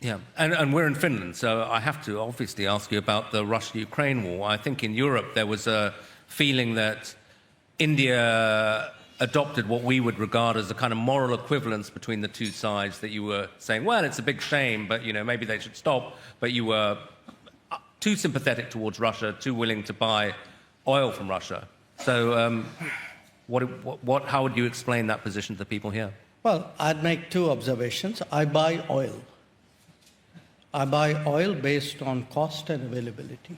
Yeah, and we're in Finland, so I have to obviously ask you about the Russia-Ukraine war. I think in Europe there was a feeling that India adopted what we would regard as a kind of moral equivalence between the two sides, that you were saying, well, it's a big shame, but maybe they should stop, but you were too sympathetic towards Russia, too willing to buy oil from Russia. So how would you explain that position to the people here? Well, I'd make two observations. I buy oil. I buy oil based on cost and availability.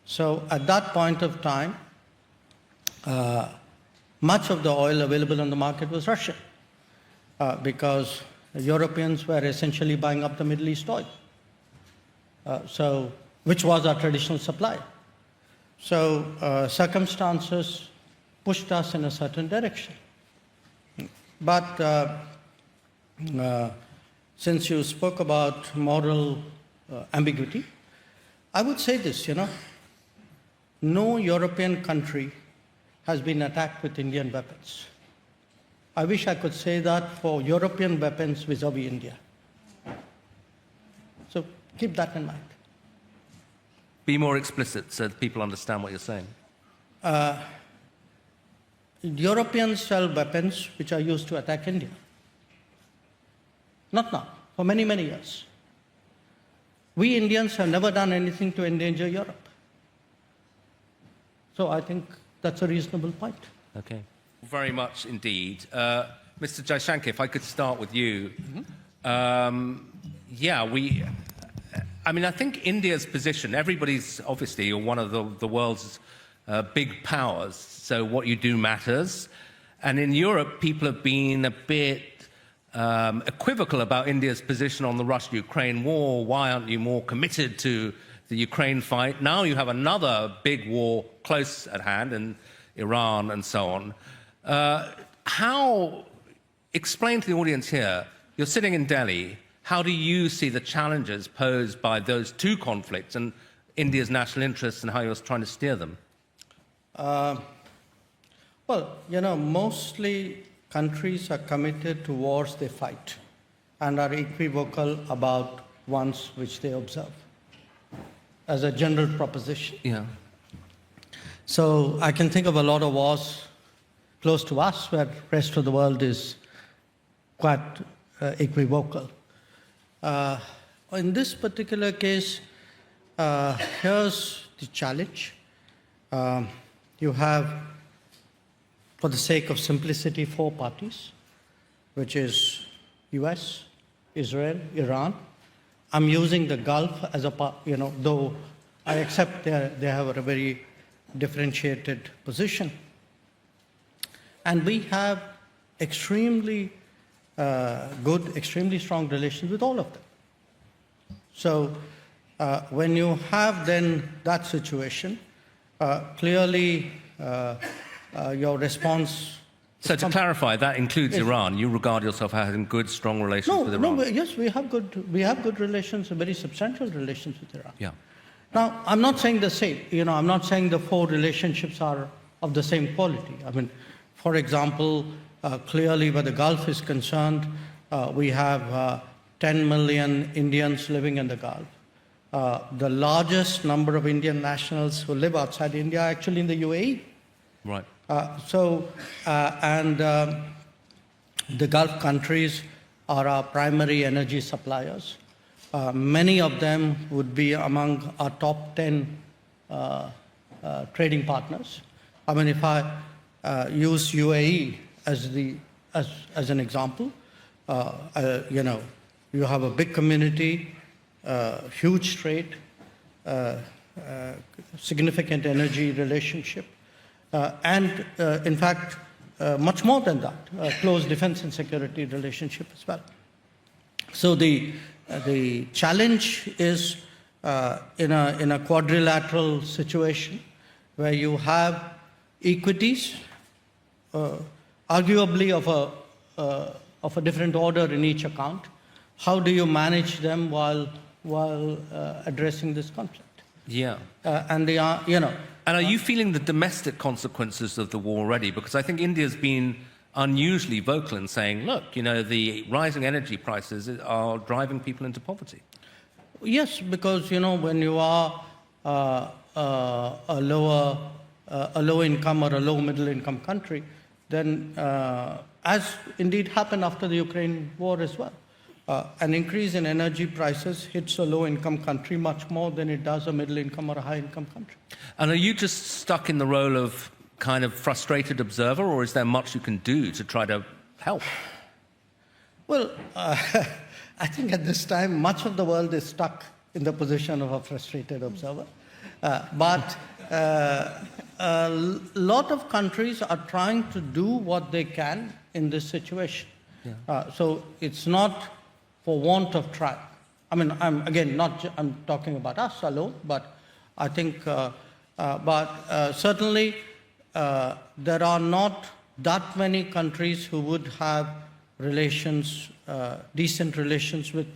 So at that point of time, much of the oil available on the market was Russian, because Europeans were essentially buying up the Middle East oil, which was our traditional supply. So circumstances pushed us in a certain direction. But since you spoke about moral ambiguity, I would say this, no European country has been attacked with Indian weapons. I wish I could say that for European weapons vis-a-vis India. So keep that in mind. Be more explicit so that people understand what you're saying. Europeans sell weapons which are used to attack India. Not now, for many, many years. We Indians have never done anything to endanger Europe. So I think that's a reasonable point. Okay. Very much indeed. Mr. Jaishankar, if I could start with you. I think India's position, everybody's obviously one of the world's big powers, so what you do matters. And in Europe, people have been a bit equivocal about India's position on the Russia-Ukraine war. Why aren't you more committed to the Ukraine fight? Now you have another big war close at hand in Iran and so on. Explain to the audience here, you're sitting in Delhi, how do you see the challenges posed by those two conflicts and India's national interests and how you're trying to steer them? Mostly countries are committed to wars they fight and are equivocal about ones which they observe, as a general proposition. Yeah. So I can think of a lot of wars close to us where the rest of the world is quite equivocal. In this particular case, here's the challenge. You have, for the sake of simplicity, four parties, which is US, Israel, Iran. I'm using the Gulf as a part, though I accept they have a very differentiated position. And we have extremely good, extremely strong relations with all of them. So when you have then that situation, clearly your response... So to clarify, that includes Iran. You regard yourself as having good, strong relations with Iran? Yes, we have good relations, very substantial relations with Iran. Yeah. Now, I'm not saying the same. I'm not saying the four relationships are of the same quality. I mean, for example, clearly where the Gulf is concerned, we have 10 million Indians living in the Gulf. The largest number of Indian nationals who live outside India are actually in the UAE. Right. The Gulf countries are our primary energy suppliers. Many of them would be among our top 10 trading partners. I mean, if I use UAE as an example, you have a big community, huge trade, significant energy relationship, and in fact, much more than that, close defense and security relationship as well. So the challenge is in a quadrilateral situation where you have equities, arguably of a different order in each account. How do you manage them while addressing this conflict? Yeah. And they are, And are you feeling the domestic consequences of the war already? Because I think India's been unusually vocal in saying, look, the rising energy prices are driving people into poverty. Yes, because, when you are a low income or a low middle income country, then as indeed happened after the Ukraine war as well, an increase in energy prices hits a low income country much more than it does a middle income or a high income country. And are you just stuck in the role of kind of frustrated observer, or is there much you can do to try to help? Well, I think at this time, much of the world is stuck in the position of a frustrated observer. But a lot of countries are trying to do what they can in this situation. Yeah. So it's not for want of trying. I mean, I'm talking about us alone, but I think, certainly there are not that many countries who would have relations, decent relations with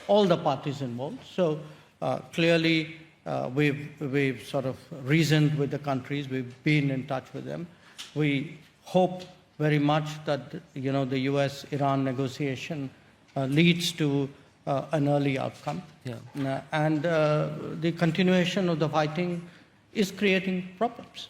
all the parties involved. So clearly we've sort of reasoned with the countries, we've been in touch with them. We hope very much that the US-Iran negotiation leads to an early outcome. Yeah. And the continuation of the fighting is creating problems.